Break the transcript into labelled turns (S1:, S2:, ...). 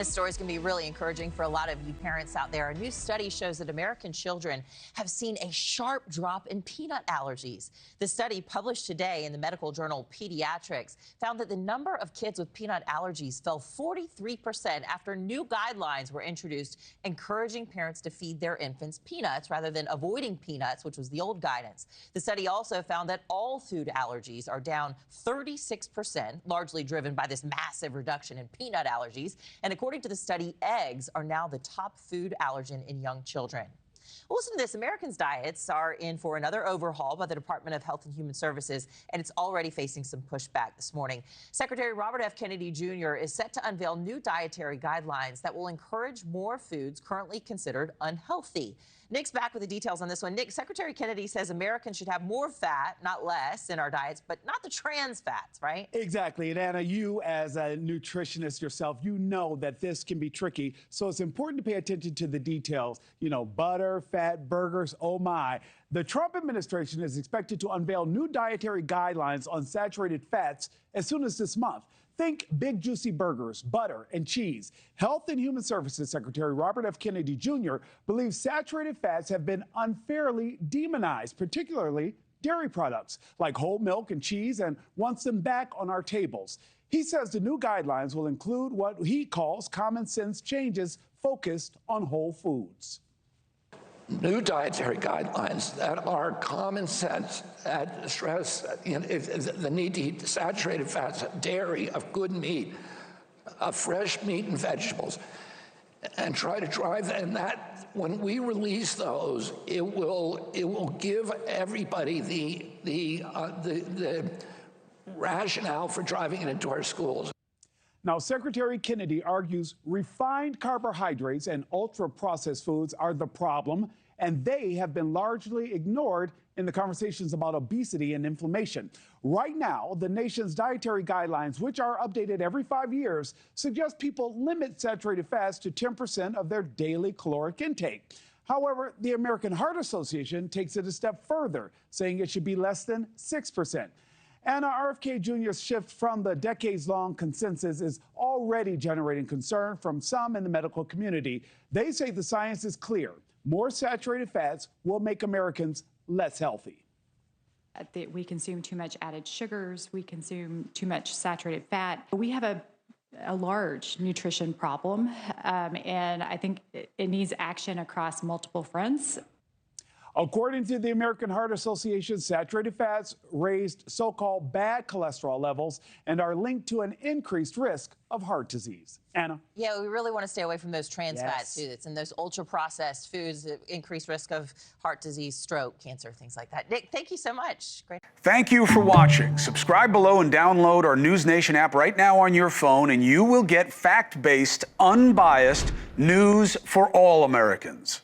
S1: This story is going to be really encouraging for a lot of you parents out there. A new study shows that American children have seen a sharp drop in peanut allergies. The study, published today in the medical journal Pediatrics, found that the number of kids with peanut allergies fell 43% after new guidelines were introduced, encouraging parents to feed their infants peanuts rather than avoiding peanuts, which was the old guidance. The study also found that all food allergies are down 36%, largely driven by this massive reduction in peanut allergies. And according to the study, eggs are now the top food allergen in young children. Well, listen to this. Americans' diets are in for another overhaul by the Department of Health and Human Services, and it's already facing some pushback this morning. Secretary Robert F. Kennedy Jr. is set to unveil new dietary guidelines that will encourage more foods currently considered unhealthy. Nick's back with the details on this one. Nick, Secretary Kennedy says Americans should have more fat, not less, in our diets, but not the trans fats, right?
S2: Exactly. And Anna, you as a nutritionist yourself, you know that this can be tricky. So it's important to pay attention to the details. You know, butter, fat, burgers, oh my. The Trump administration is expected to unveil new dietary guidelines on saturated fats as soon as this month. Think big juicy burgers, butter, and cheese. Health and Human Services Secretary Robert F. Kennedy Jr. believes saturated fats have been unfairly demonized, particularly dairy products like whole milk and cheese, and wants them back on our tables. He says the new guidelines will include what he calls common sense changes focused on whole foods.
S3: New dietary guidelines that are common sense, that stress the need to eat saturated fats, dairy, of good meat, of fresh meat and vegetables, and try to drive that. And that, when we release those, it will give everybody the rationale for driving it into our schools.
S2: Now, Secretary Kennedy argues refined carbohydrates and ultra-processed foods are the problem, and they have been largely ignored in the conversations about obesity and inflammation. Right now, the nation's dietary guidelines, which are updated every 5 years, suggest people limit saturated fats to 10% of their daily caloric intake. However, the American Heart Association takes it a step further, saying it should be less than 6%. And RFK Jr.'s shift from the decades-long consensus is already generating concern from some in the medical community. They say the science is clear. More saturated fats will make Americans less healthy.
S4: We consume too much added sugars. We consume too much saturated fat. We have a large nutrition problem, and I think it needs action across multiple fronts.
S2: According to the American Heart Association, saturated fats raised so-called bad cholesterol levels and are linked to an increased risk of heart disease. Anna?
S1: Yeah, we really want to stay away from those trans fats, too. It's in those ultra-processed foods that increase risk of heart disease, stroke, cancer, things like that. Nick, thank you so much. Great.
S5: Thank you for watching. Subscribe below and download our NewsNation app right now on your phone, and you will get fact-based, unbiased news for all Americans.